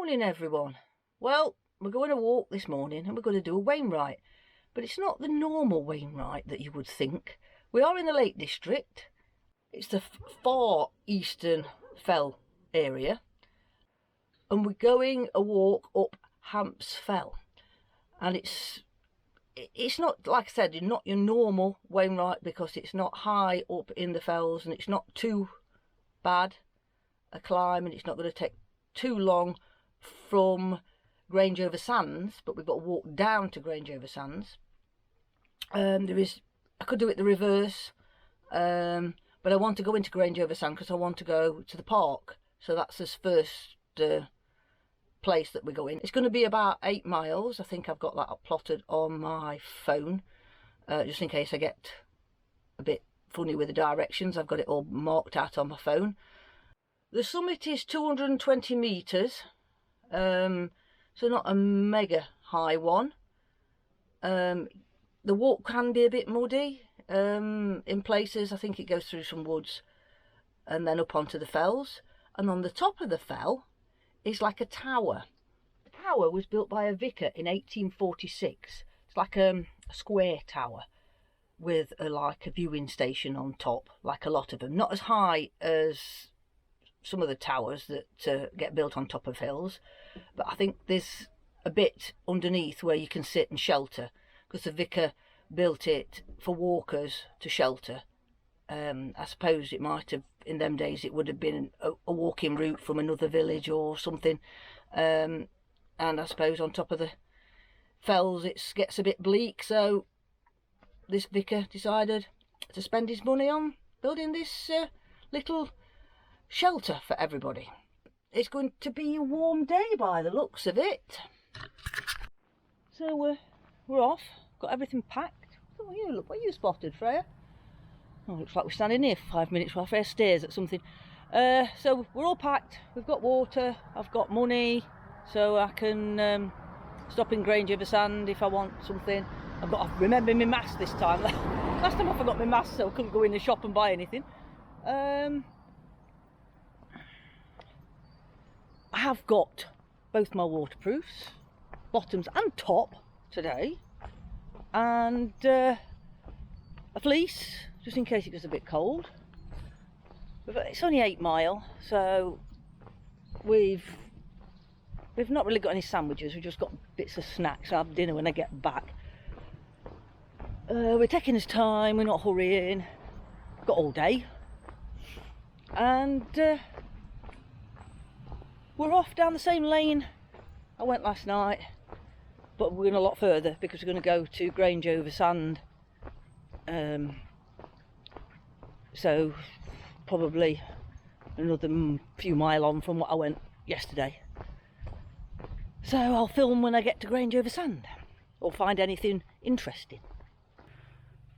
Morning everyone. Well, we're going to walk this morning and we're going to do a Wainwright, but it's not the normal Wainwright that you would think. We are in the Lake District. It's the far eastern fell area, and we're going a walk up Hampsfell, and it's not, like I said, not your normal Wainwright because it's not high up in the fells and it's not too bad a climb, and it's not going to take too long from Grange-over-Sands, but we've got to walk down to Grange-over-Sands. I could do it the reverse, but I want to go into Grange-over-Sands because I want to go to the park. So that's this first place that we're going. It's going to be about 8 miles. I think I've got that plotted on my phone, just in case I get a bit funny with the directions. I've got it all marked out on my phone. The summit is 220 metres, so not a mega high one. The walk can be a bit muddy in places. I think it goes through some woods and then up onto the fells. And on the top of the fell is like a tower. The tower was built by a vicar in 1846. It's like a square tower with like a viewing station on top, like a lot of them. Not as high as some of the towers that get built on top of hills, but I think there's a bit underneath where you can sit and shelter, because the vicar built it for walkers to shelter. I suppose it might have, in them days, it would have been a walking route from another village or something, and I suppose on top of the fells it gets a bit bleak, so this vicar decided to spend his money on building this little shelter for everybody. It's going to be a warm day by the looks of it. So we're off. Got everything packed. What you spotted, Freya? Oh, looks like we're standing here for 5 minutes while Freya stares at something. So we're all packed. We've got water. I've got money, so I can stop in Grange-over-Sands if I want something. I've got to remember my mask this time. Last time I forgot my mask, so I couldn't go in the shop and buy anything. I have got both my waterproofs, bottoms and top today, and a fleece just in case it gets a bit cold. But it's only 8 miles, so we've not really got any sandwiches. We've just got bits of snacks. I'll have dinner when I get back. We're taking this time. We're not hurrying. Got all day, and we're off down the same lane I went last night, but we're going a lot further because we're going to go to Grange-over-Sands. So probably another few miles on from what I went yesterday. So I'll film when I get to Grange-over-Sands or find anything interesting.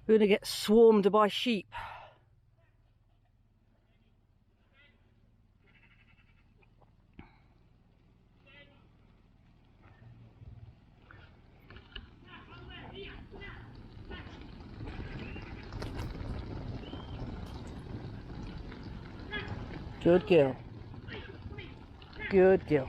We're going to get swarmed by sheep. Good girl. Good girl.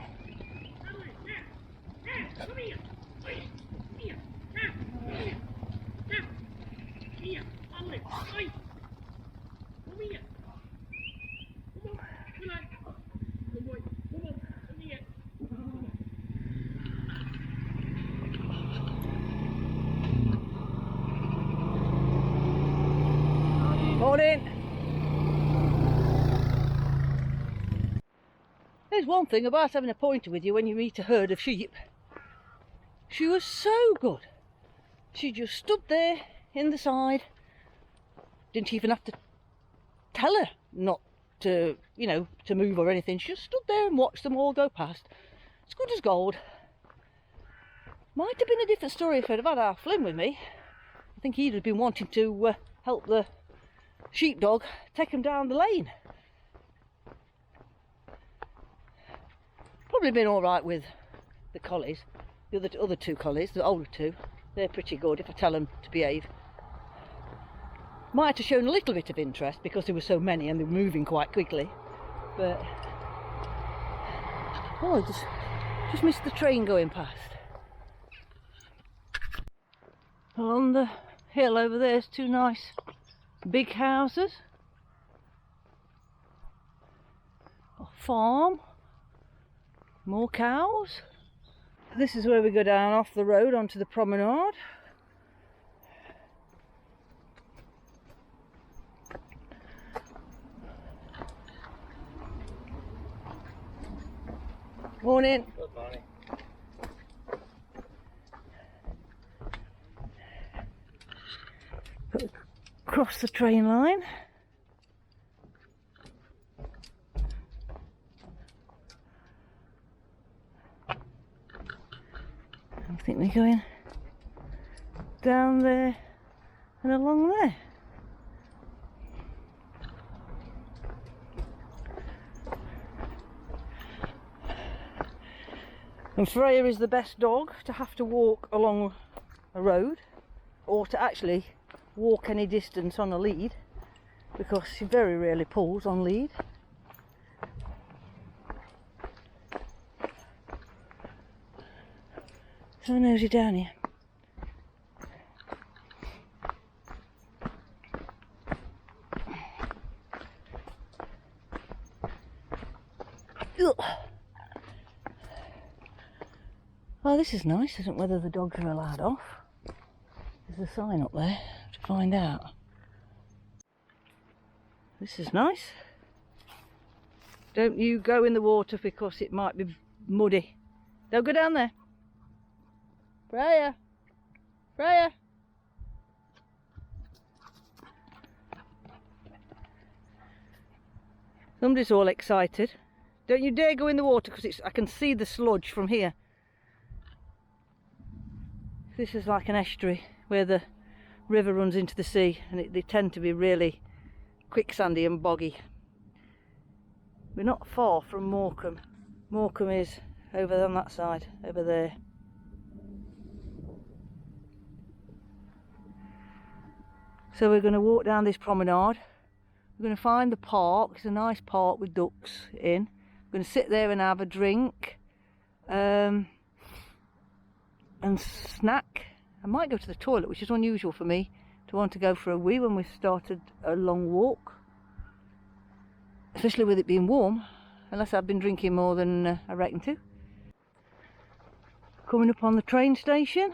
Morning. There's one thing about having a pointer with you when you meet a herd of sheep. She was so good. She just stood there in the side. Didn't even have to tell her not to, to move or anything. She just stood there and watched them all go past. As good as gold. Might have been a different story if I'd have had our Flynn with me. I think he'd have been wanting to help the sheepdog take him down the lane. Probably been all right with the collies, the other two collies, the older two. They're pretty good if I tell them to behave. Might have shown a little bit of interest because there were so many and they were moving quite quickly. But oh, Just missed the train going past. Along the hill over there's two nice big houses. A farm. More cows. This is where we go down off the road onto the promenade. Morning. Good morning. Cross the train line. I think we're going down there and along there. And Freya is the best dog to have to walk along a road, or to actually walk any distance on a lead, because she very rarely pulls on lead. So nosy down here. Ugh. Oh, this is nice. I don't know whether the dogs are allowed off. There's a sign up there to find out. This is nice. Don't you go in the water because it might be muddy. Don't go down there. Freya! Freya! Somebody's all excited. Don't you dare go in the water because I can see the sludge from here. This is like an estuary where the river runs into the sea, and they tend to be really quicksandy and boggy. We're not far from Morecambe. Morecambe is over on that side, over there. So we're going to walk down this promenade. We're going to find the park. It's a nice park with ducks in. We're going to sit there and have a drink and snack. I might go to the toilet, which is unusual for me to want to go for a wee when we've started a long walk, especially with it being warm, unless I've been drinking more than I reckon to. Coming up on the train station.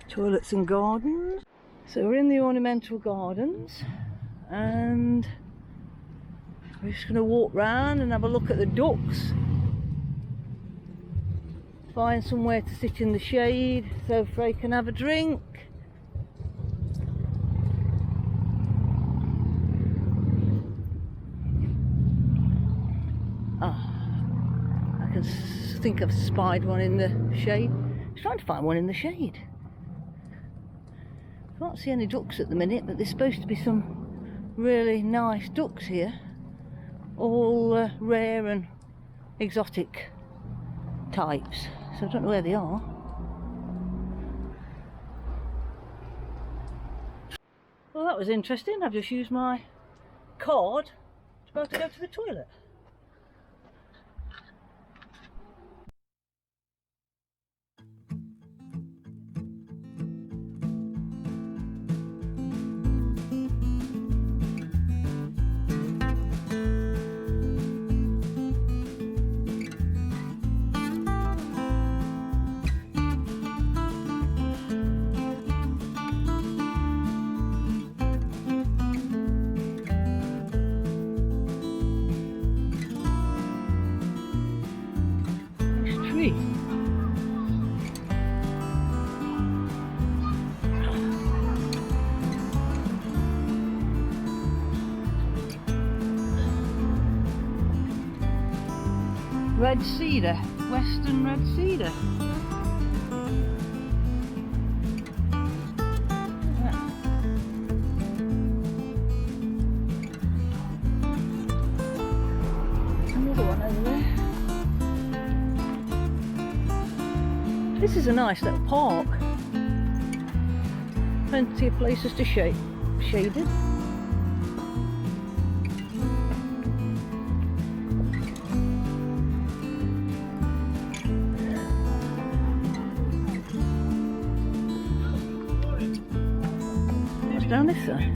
Toilets and gardens. So we're in the ornamental gardens and we're just going to walk round and have a look at the ducks. Find somewhere to sit in the shade so Freya can have a drink. I can think I've spied one in the shade. I was trying to find one in the shade. Can't see any ducks at the minute, but there's supposed to be some really nice ducks here, all rare and exotic types, so I don't know where they are. Well, that was interesting. I've just used my card to be able to go to the toilet. Red cedar, western red cedar. This is a nice little park. Plenty of places to shaded. What's down this side?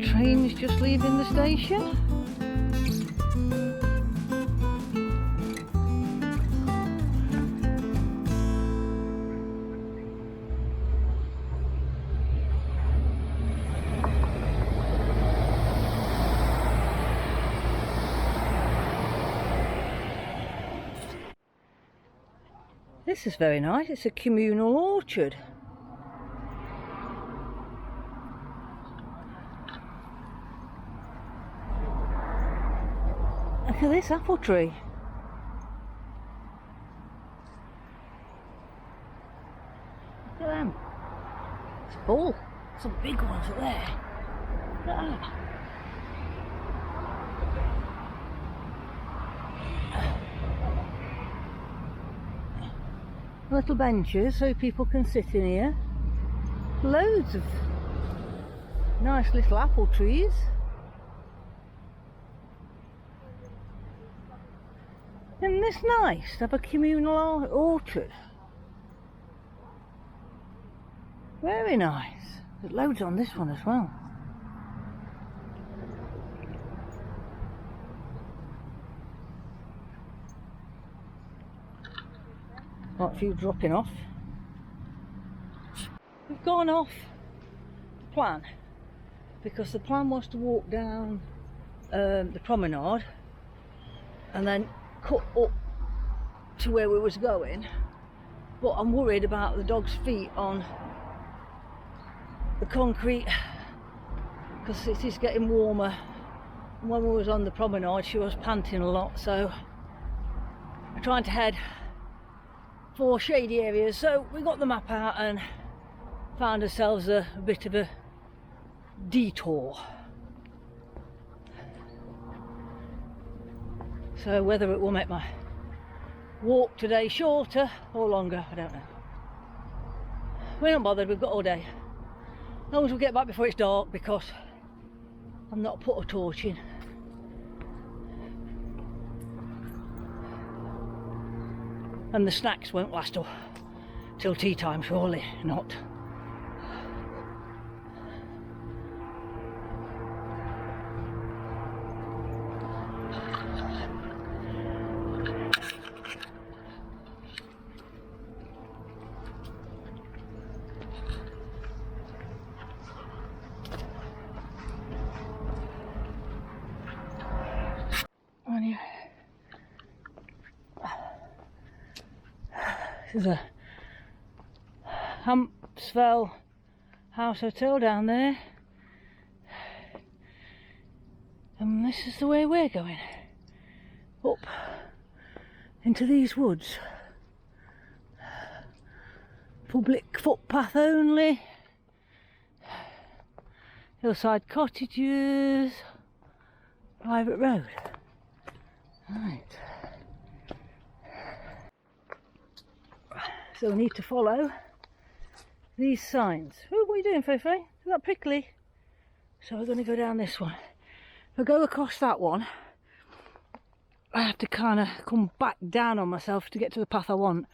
Train is just leaving the station. This is very nice. It's a communal orchard. Look at this apple tree. Look at them. It's full. Some big ones are there. Look at that. Little benches so people can sit in here. Loads of nice little apple trees. Isn't this nice to have a communal orchard? Very nice. There's loads on this one as well. Got a few dropping off. We've gone off the plan because the plan was to walk down the promenade and then cut up to where we was going, but I'm worried about the dog's feet on the concrete because it is getting warmer. And when we was on the promenade she was panting a lot, so we're trying to head for shady areas. So we got the map out and found ourselves a bit of a detour. So whether it will make my walk today shorter or longer, I don't know. We're not bothered, we've got all day. As long as we get back before it's dark, because I've not put a torch in. And the snacks won't last till tea time, surely not. This is a Hampsfell house hotel down there, and this is the way we're going, up into these woods. Public footpath only, hillside cottages, private road. Right. So we need to follow these signs. Oh, what are you doing, Freya? Is that prickly? So we're going to go down this one. If I go across that one, I have to kind of come back down on myself to get to the path I want.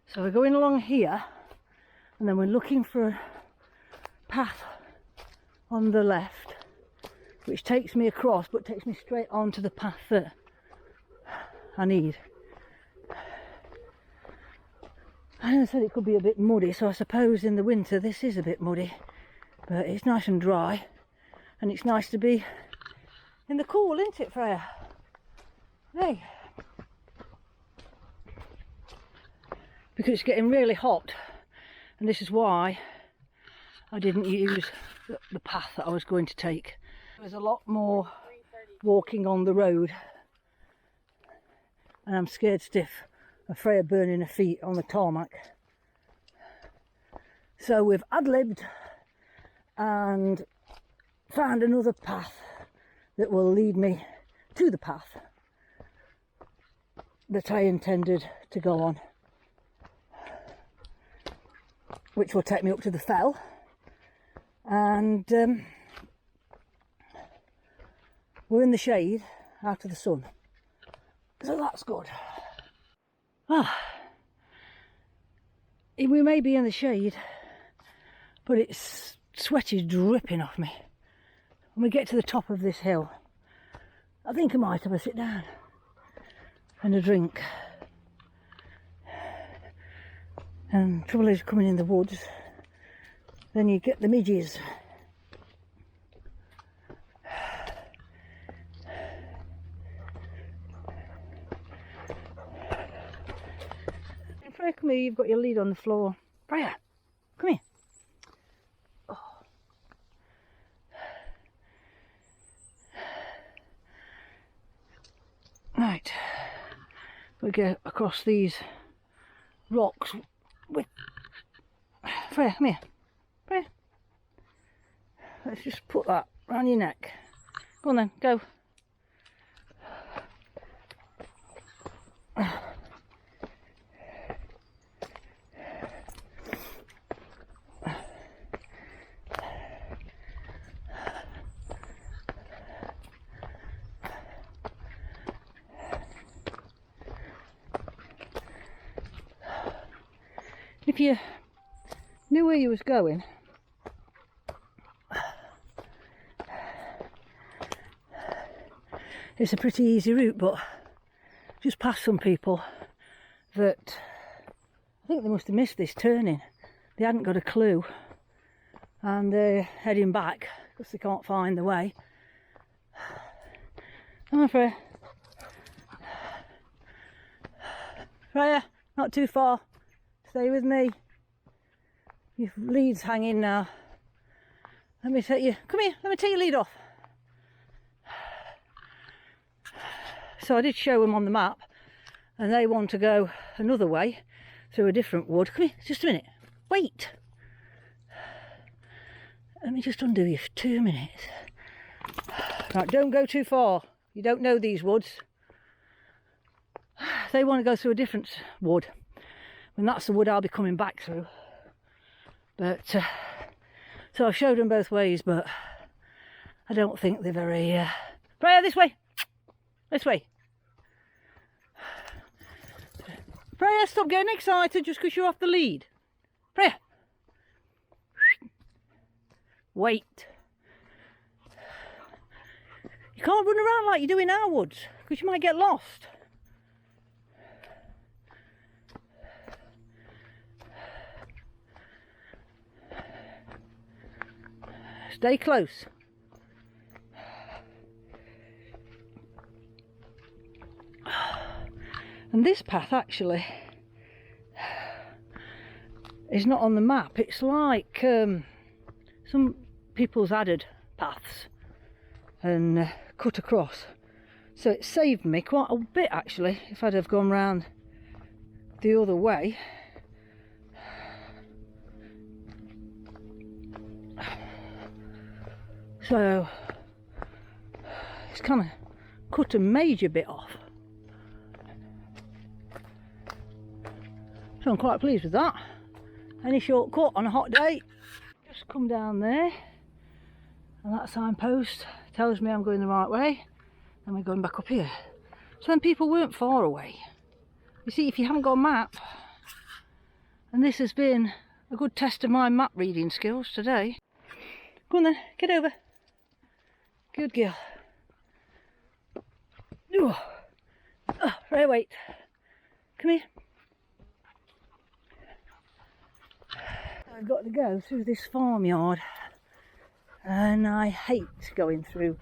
So we're going along here, and then we're looking for a path on the left, which takes me across, but takes me straight onto the path that I need. I said it could be a bit muddy, so I suppose in the winter this is a bit muddy, but it's nice and dry, and it's nice to be in the cool, isn't it, Freya? Hey, because it's getting really hot, and this is why I didn't use the path that I was going to take. There's a lot more walking on the road, and I'm scared stiff Freya burning her feet on the tarmac. So we've ad-libbed and found another path that will lead me to the path that I intended to go on, which will take me up to the fell, and we're in the shade out of the sun, so that's good. We may be in the shade, but it's sweat is dripping off me. When we get to the top of this hill, I think I might have a sit down and a drink. And trouble is, coming in the woods, then you get the midges. Freya, come here, you've got your lead on the floor. Freya, come here. Oh. Right, we get across these rocks with Freya, come here. Freya, let's just put that around your neck. Go on then, go. If you knew where you was going, it's a pretty easy route, but just past some people that I think they must have missed this turning. They hadn't got a clue and they're heading back because they can't find the way. Come on, Freya. Freya, not too far. Stay with me. Your lead's hanging now. Let me take you. Come here, let me take your lead off. So I did show them on the map, and they want to go another way through a different wood. Come here, just a minute. Wait. Let me just undo you for 2 minutes. Right, don't go too far. You don't know these woods. They want to go through a different wood. And that's the wood I'll be coming back through. But so I showed them both ways, but I don't think they're very Freya, this way. This way. Freya, stop getting excited just because you're off the lead. Freya. Wait. You can't run around like you do in our woods because you might get lost. Stay close. And this path actually is not on the map. It's like some people's added paths and cut across. So it saved me quite a bit actually if I'd have gone round the other way. So it's kind of cut a major bit off. So I'm quite pleased with that. Any shortcut on a hot day. Just come down there and that signpost tells me I'm going the right way, and we're going back up here. So then people weren't far away. You see, if you haven't got a map, and this has been a good test of my map reading skills today. Go on then, get over. Good girl. Oh, right, wait. Come here. I've got to go through this farmyard, and I hate going through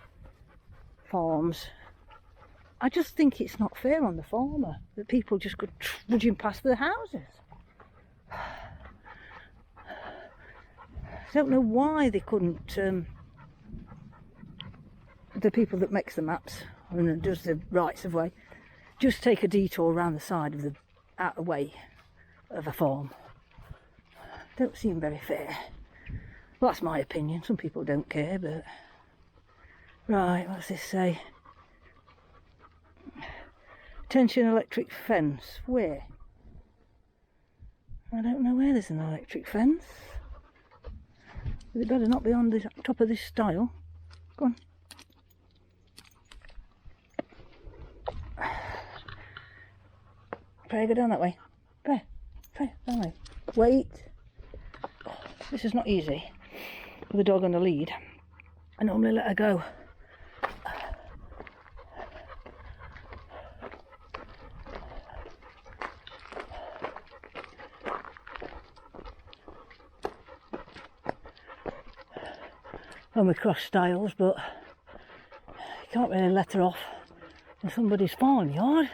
farms. I just think it's not fair on the farmer that people just go trudging past their houses. I don't know why they couldn't, the people that makes the maps and does the rights of way, just take a detour around the side of the out of the way of a farm. Don't seem very fair. Well, that's my opinion. Some people don't care, but... Right, what's this say? Tension electric fence. Where? I don't know where there's an electric fence. But it better not be on the top of this stile. Go on. Freya, go down that way. Freya, that way. Wait. Oh, this is not easy with a dog on a lead. I normally let her go. When we cross stiles, but you can't really let her off in somebody's farmyard.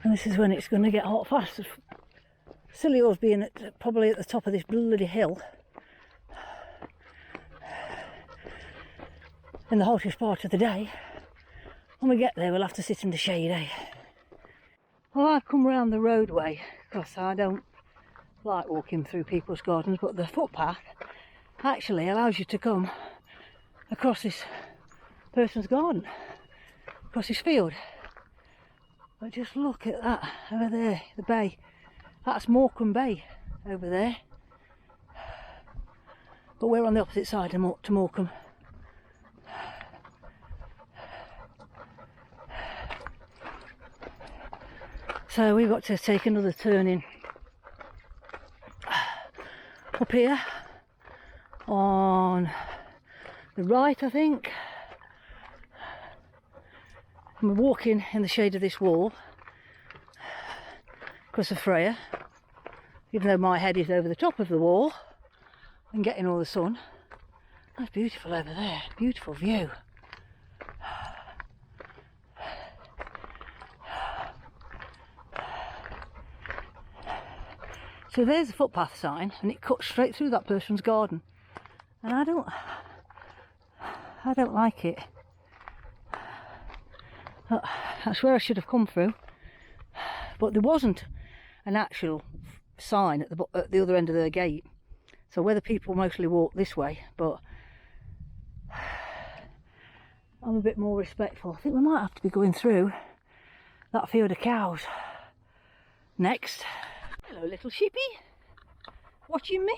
And this is when it's going to get hot fast. Silly us being probably at the top of this bloody hill in the hottest part of the day. When we get there, we'll have to sit in the shade, eh? Well, I've come round the roadway because I don't like walking through people's gardens, but the footpath actually allows you to come across this person's garden, across this field. But just look at that over there, the bay. That's Morecambe Bay over there. But we're on the opposite side to Morecambe. So we've got to take another turning up here on the right, I think. And we're walking in the shade of this wall because of Freya, even though my head is over the top of the wall and getting all the sun. That's beautiful over there, beautiful view. So there's the footpath sign, and it cuts straight through that person's garden, and I don't like it. That's where I should have come through, but there wasn't an actual sign at the other end of the gate, so whether people mostly walk this way, but I'm a bit more respectful. I think we might have to be going through that field of cows next. Hello, little sheepy. Watching me?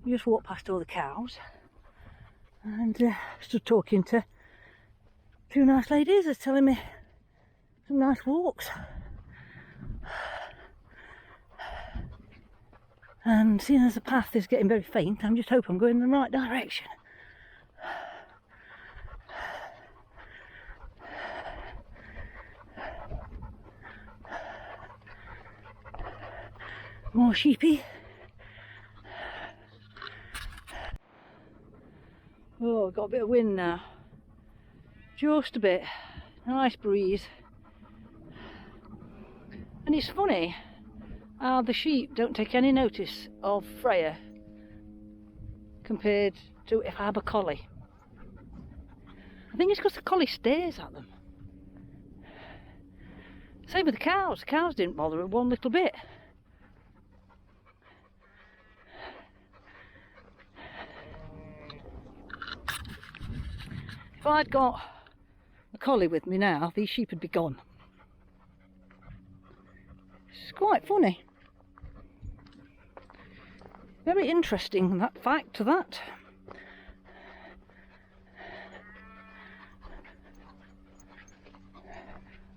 We just walked past all the cows and stood talking to two nice ladies that's telling me some nice walks. And seeing as the path is getting very faint, I'm just hoping I'm going in the right direction. More sheepy. Oh, got a bit of wind now. Just a bit. Nice breeze. And it's funny how the sheep don't take any notice of Freya compared to if I have a collie. I think it's because the collie stares at them. Same with the cows. The cows didn't bother her one little bit. If I'd got a collie with me now, these sheep would be gone. It's quite funny. Very interesting, that fact, that.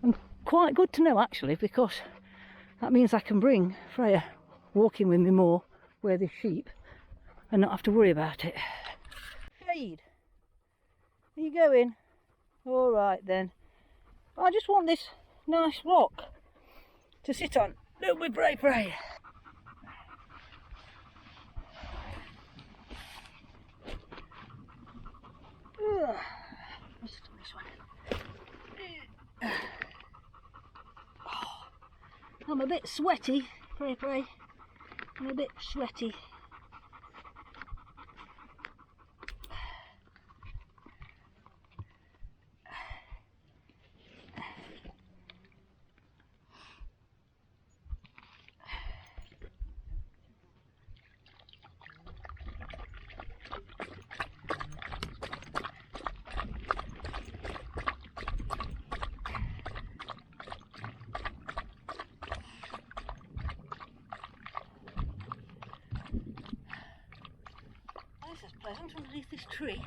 And quite good to know actually, because that means I can bring Freya walking with me more where there's sheep and not have to worry about it. Shade. Are you going? All right then. I just want this nice rock to sit on. Don't be brave, Freya. Let's do this one. I'm a bit sweaty, pray. I'm a bit sweaty. pleasant underneath this tree.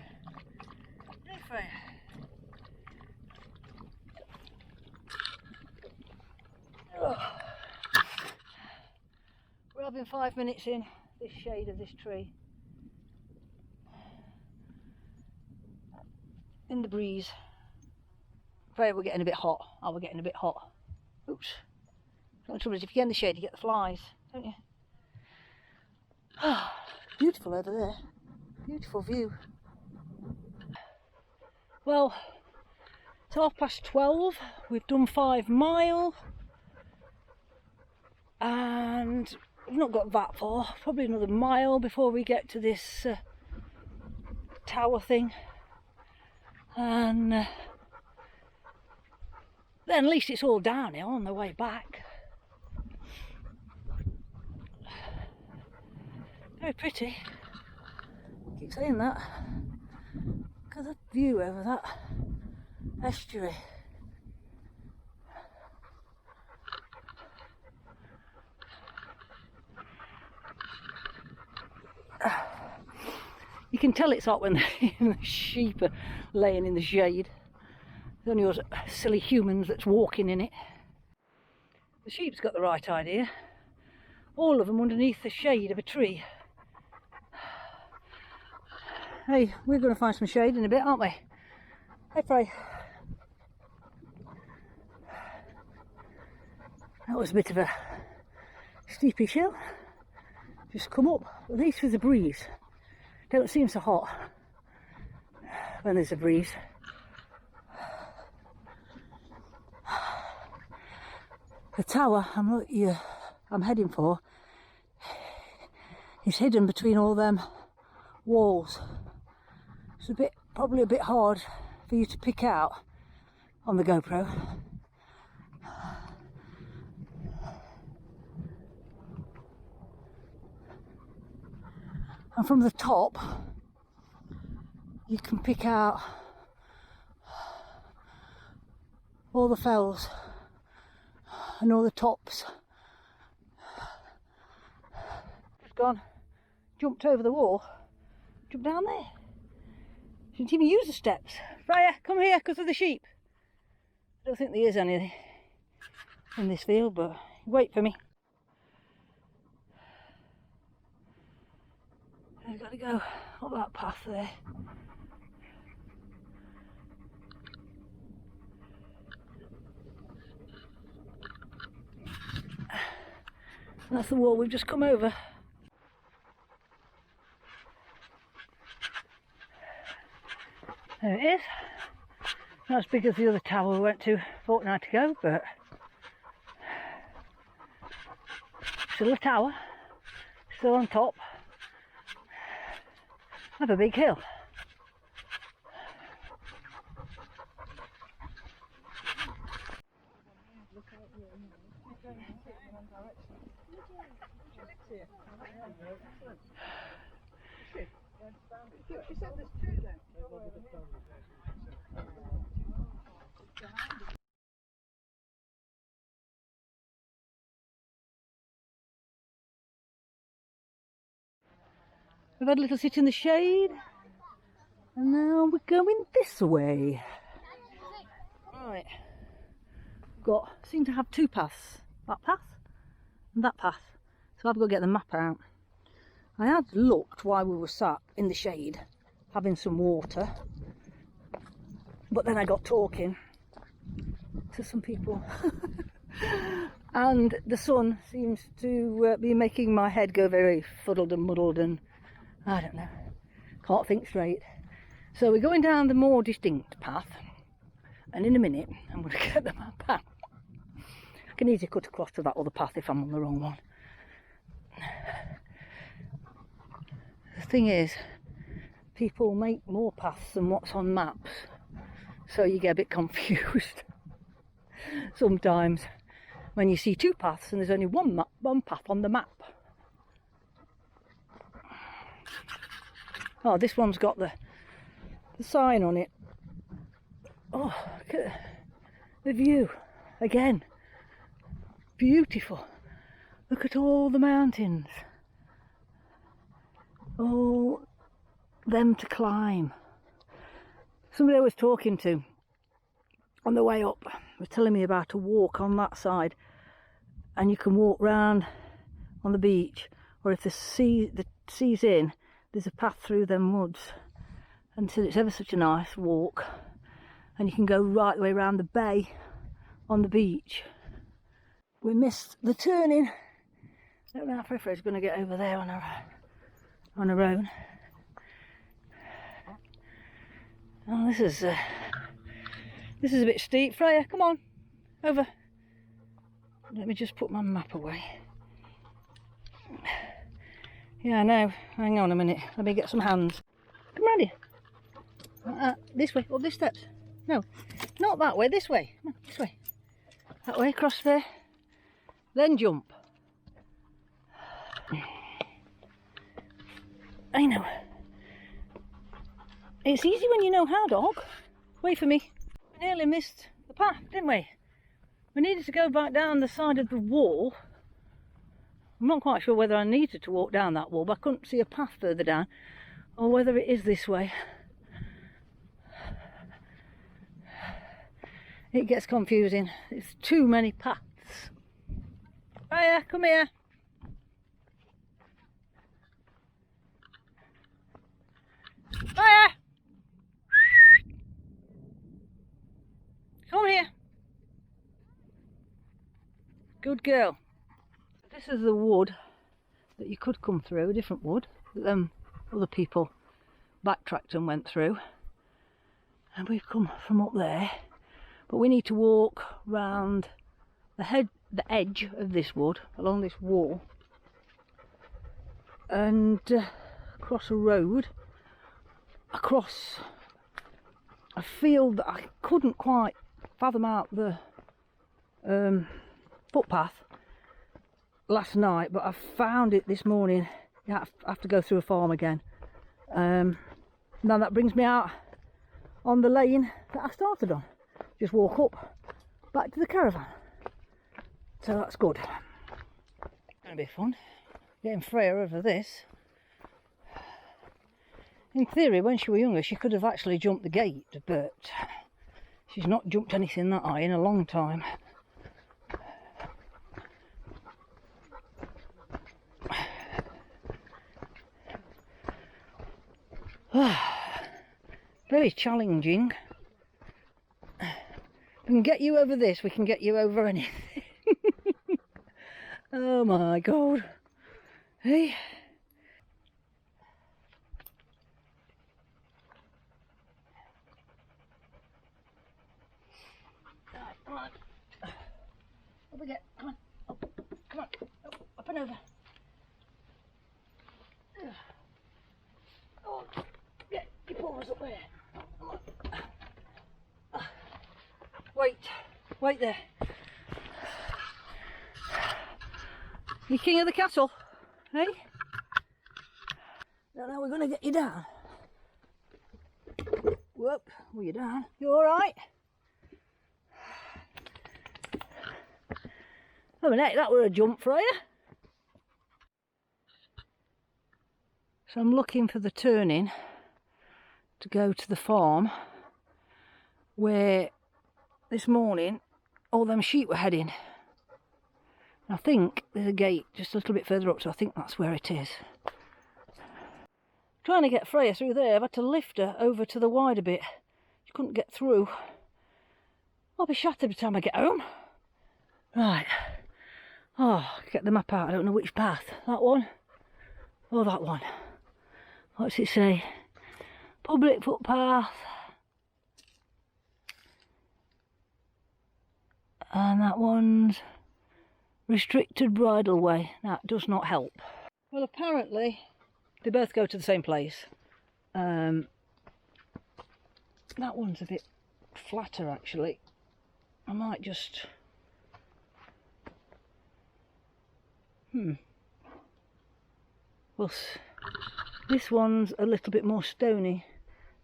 Hey Freya. Oh. We're having 5 minutes in this shade of this tree. In the breeze. Freya, we're getting a bit hot. Oh, we're getting a bit hot. Oops. The trouble is, if you get in the shade, you get the flies, don't you? Ah, beautiful over there. Beautiful view. Well, it's 12:30. We've done 5 miles. And we've not got that far. Probably another mile before we get to this tower thing. And then at least it's all downhill on the way back. Very pretty. I keep saying that. Look at that view over that estuary. You can tell it's hot when the sheep are laying in the shade. It's only us silly humans that's walking in it. The sheep's got the right idea. All of them underneath the shade of a tree. Hey, we're going to find some shade in a bit, aren't we? Hey, Freya. That was a bit of a steepy hill. Just come up, at least with the breeze. Don't seem so hot when there's a breeze. The tower I'm heading for is hidden between all them walls. It's probably a bit hard for you to pick out on the GoPro. And from the top you can pick out all the fells and all the tops. Just gone, jumped over the wall, jumped down there. Didn't even use the steps. Freya, come here because of the sheep. I don't think there is any in this field, but wait for me. I've got to go up that path there. And that's the wall we've just come over. There it is. Not as big as the other tower we went to a fortnight ago, but still a tower, still on top of a big hill. We've had a little sit in the shade, and now we're going this way. Right, seem to have 2 paths, that path and that path, so I've got to get the map out. I had looked while we were sat in the shade having some water, but then I got talking to some people and the sun seems to be making my head go very fuddled and muddled, and I don't know, can't think straight. So we're going down the more distinct path, and in a minute I'm going to get the map out. I can easily cut across to that other path if I'm on the wrong one. The thing is, people make more paths than what's on maps, so you get a bit confused sometimes when you see 2 paths and there's only one path on the map. Oh, this one's got the sign on it. Oh, look at the view again. Beautiful. Look at all the mountains. All them to climb. Somebody I was talking to on the way up was telling me about a walk on that side, and you can walk round on the beach, or if the sea's in, there's a path through them woods, and so it's ever such a nice walk, and you can go right the way around the bay on the beach. We missed the turning. I don't know how Freya's going to get over there on her own. Oh, this is a bit steep. Freya, come on, over. Let me just put my map away. Yeah, I know. Hang on a minute. Let me get some hands. Come round here. This way, up these steps. No, not that way. This way. Come on, this way. That way, across there. Then jump. I know. It's easy when you know how, dog. Wait for me. We nearly missed the path, didn't we? We needed to go back down the side of the wall. I'm not quite sure whether I needed to walk down that wall, but I couldn't see a path further down, or whether it is this way. It gets confusing. It's too many paths. Freya, come here. Freya! Come here. Good girl. This is the wood that you could come through, a different wood that other people backtracked and went through. And we've come from up there, but we need to walk round the edge of this wood, along this wall, and across a road, across a field that I couldn't quite fathom out the footpath last night, but I found it this morning. You have to go through a farm again. Now that brings me out on the lane that I started on. Just walk up back to the caravan. So that's good. That'll be fun. Getting Freya over this. In theory, when she was younger, she could have actually jumped the gate, but she's not jumped anything that high in a long time. Very challenging. If we can get you over this, we can get you over anything. Oh my God. Hey. Right, come on. Up we get. Come on. Up. Come on. Up and over. Oh, get your paws up there. Come on. Wait there. You king of the castle, eh? Don't know how we're going to get you down. Whoop, well, you're down. You alright? Oh, mate, that were a jump for you. So I'm looking for the turning to go to the farm where this morning all them sheep were heading. I think there's a gate just a little bit further up, so I think that's where it is. Trying to get Freya through there, I've had to lift her over to the wider bit. She couldn't get through. I'll be shattered by the time I get home. Right. Oh, get the map out. I don't know which path. That one? Or that one? What's it say? Public footpath. And that one's restricted bridleway. That does not help. Well, apparently they both go to the same place. That one's a bit flatter actually. I might just well, this one's a little bit more stony.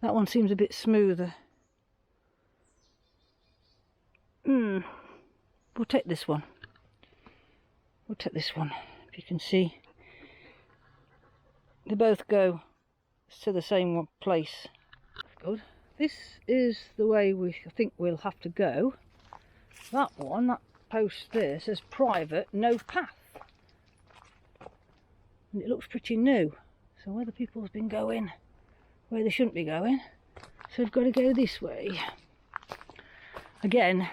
That one seems a bit smoother. We'll take this one. We'll take this one. If you can see, they both go to the same place. Good. This is the way I think we'll have to go. That one, that post there, says private, no path. And it looks pretty new. So where the people's been going, where they shouldn't be going. So we've got to go this way. Again,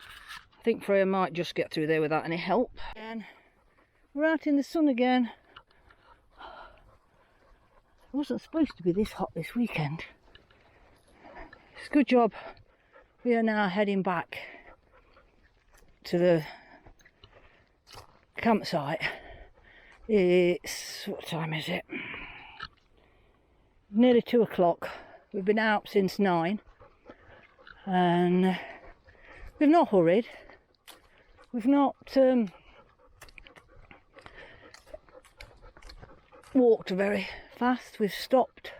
I think Freya might just get through there without any help. And we're out in the sun again. It wasn't supposed to be this hot this weekend. It's a good job we are now heading back to the campsite. It's, what time is it? Nearly 2 o'clock. We've been out since 9 and we've not hurried. We've not walked very fast. We've stopped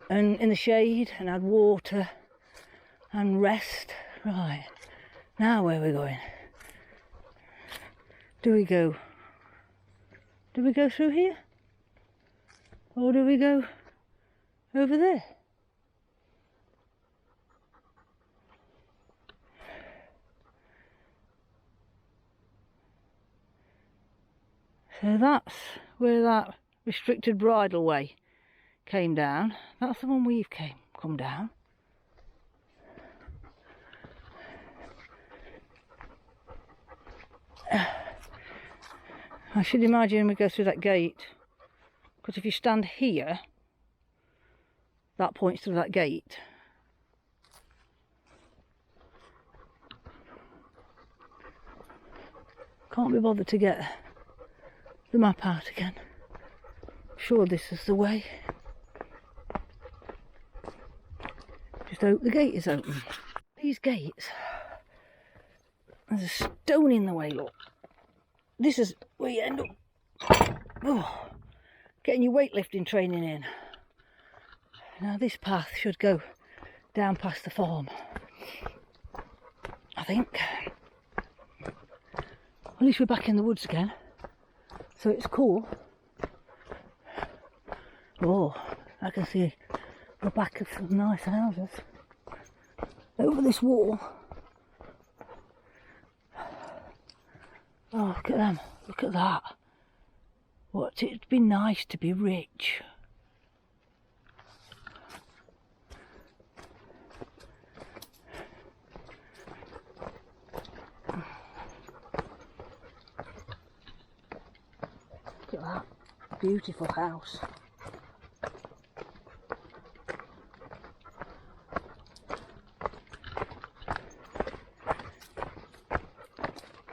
and in the shade and had water and rest. Right, now where are we going? Do we go through here? Or do we go over there? So that's where that restricted bridleway came down. That's the one we've come down. I should imagine we go through that gate, because if you stand here, that points to that gate. Can't be bothered to get the map out again. Sure, this is the way. Just hope the gate is open. These gates, there's a stone in the way, look. This is where you end up getting your weightlifting training in. Now this path should go down past the farm, I think. At least we're back in the woods again, so it's cool. Oh, I can see the back of some nice houses over this wall. Oh, look at them, look at that. What, it'd be nice to be rich. Look at that beautiful house.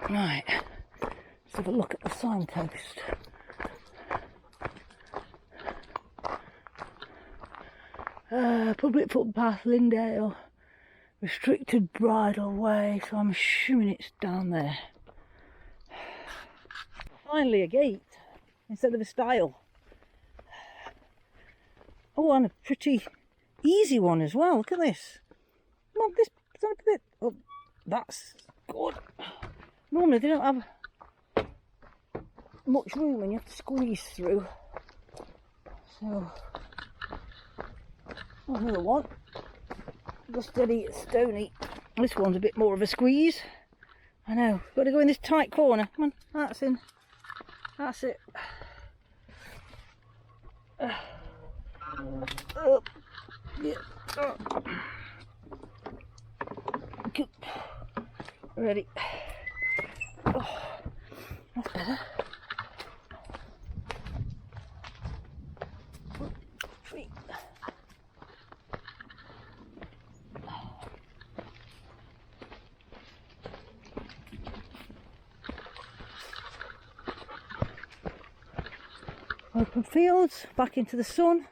Right, let's have a look at the signpost. Public footpath, Lindale, restricted bridleway, so I'm assuming it's down there. Finally a gate instead of a stile. Oh, and a pretty easy one as well. Look at this. Come on, this is a bit. Oh, that's good. Normally they don't have much room and you have to squeeze through. So, another one. Just steady, it's stony. This one's a bit more of a squeeze. I know. Got to go in this tight corner. Come on, that's in. That's it. Up. Yeah. Good. Ready. Oh, that's better. Three. Open fields, back into the sun.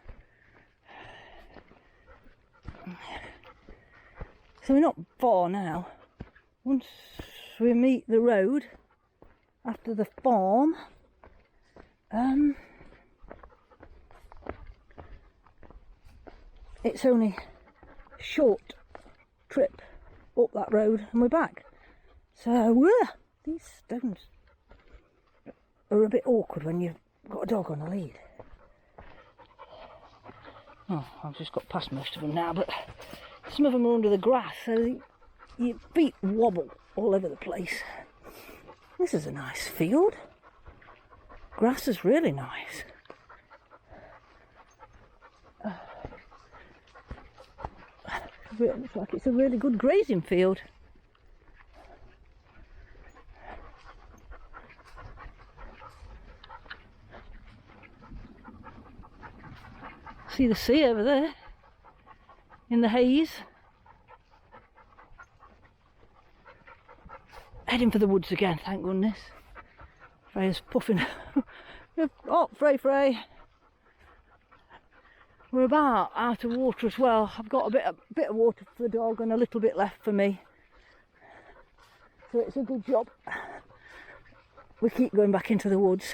So we're not far now. Once we meet the road after the farm, it's only a short trip up that road and we're back. So these stones are a bit awkward when you've got a dog on a lead. Oh, I've just got past most of them now, but some of them are under the grass, so your feet wobble all over the place. This is a nice field. Grass is really nice. It looks like it's a really good grazing field. See the sea over there in the haze. Heading for the woods again, thank goodness. Freya's puffing. Oh, Frey. We're about out of water as well. I've got a bit of water for the dog and a little bit left for me. So it's a good job. We keep going back into the woods.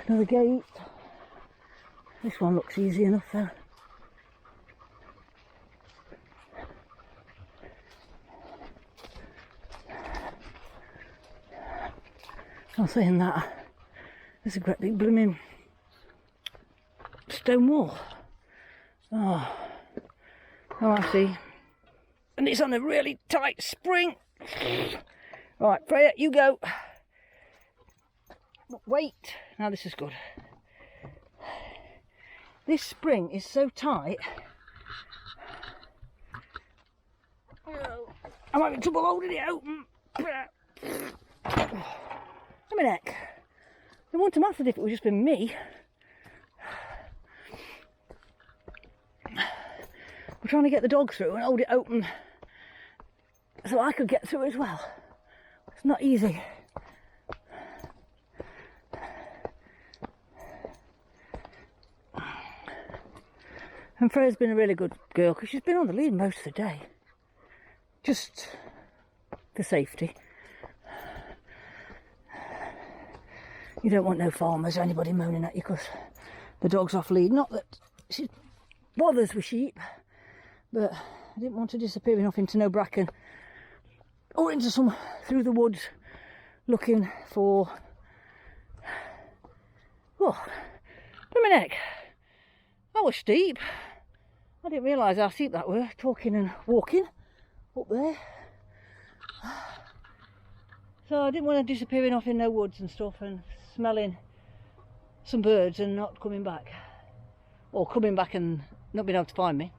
Another gate. This one looks easy enough though. I'm saying that there's a great big blooming stone wall. Oh, I see. And it's on a really tight spring. Right, Freya, you go. Wait. Now this is good. This spring is so tight. I'm having trouble holding it open. A minute. It wouldn't have mattered if it was just been me. We're trying to get the dog through and hold it open so I could get through as well. It's not easy. And Freya's been a really good girl because she's been on the lead most of the day. Just for safety. You don't want no farmers or anybody moaning at you because the dog's off lead. Not that she bothers with sheep, but I didn't want to disappear off into no bracken or into through the woods looking for... Oh, my neck. That was steep. I didn't realise how steep that were, talking and walking up there. So I didn't want to disappearing off in no woods and stuff and smelling some birds and not coming back. Or coming back and not being able to find me.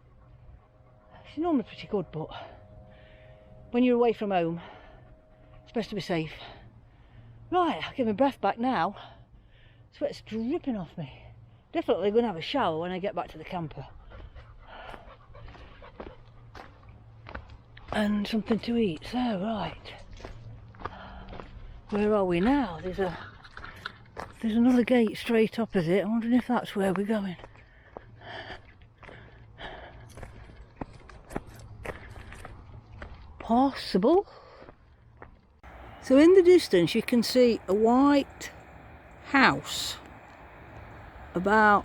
She's normally pretty good, but when you're away from home, it's best to be safe. Right, I'll get my breath back now. Sweat's dripping off me. Definitely going to have a shower when I get back to the camper. And something to eat. So, right. Where are we now? There's another gate straight opposite. I'm wondering if that's where we're going. Possible. So in the distance you can see a white house about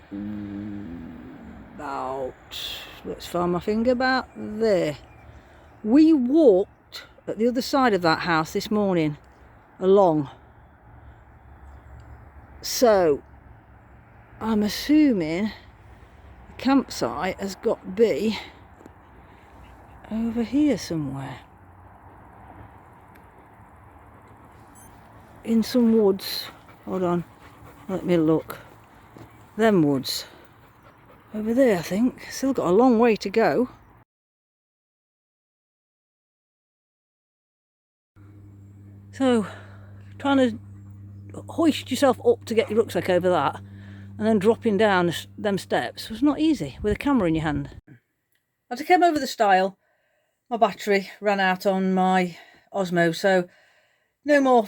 let's find my finger, about there. We walked at the other side of that house this morning along, so I'm assuming the campsite has got to be over here somewhere in some woods. Hold on, let me look. Them woods over there, I think. Still got a long way to go. So trying to hoist yourself up to get your rucksack over that and then dropping down them steps was not easy with a camera in your hand. As I came over the stile, my battery ran out on my Osmo, so no more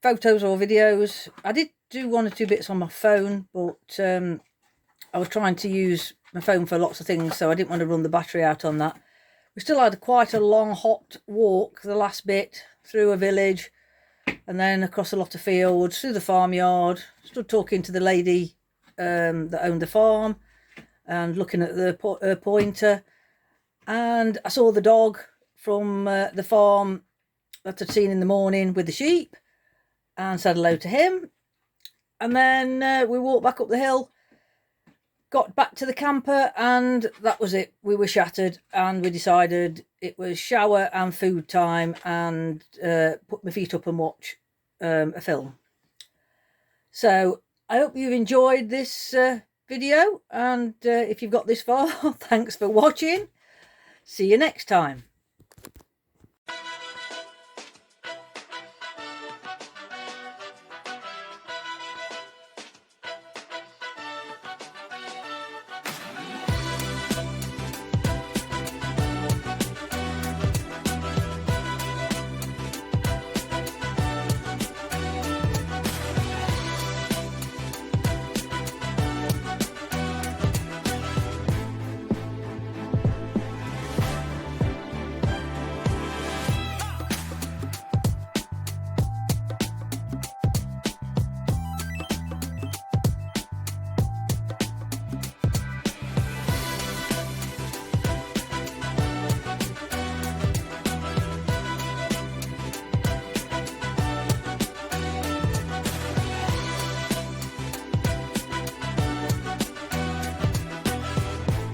photos or videos. I did do one or two bits on my phone, but I was trying to use my phone for lots of things, so I didn't want to run the battery out on that. We still had quite a long hot walk, the last bit, through a village and then across a lot of fields, through the farmyard. Stood talking to the lady that owned the farm and looking at her pointer, and I saw the dog from the farm that I'd seen in the morning with the sheep, and said hello to him. And then we walked back up the hill, got back to the camper, and that was it. We were shattered, and we decided it was shower and food time, and put my feet up and watch a film. So I hope you've enjoyed this video, and if you've got this far, thanks for watching. See you next time.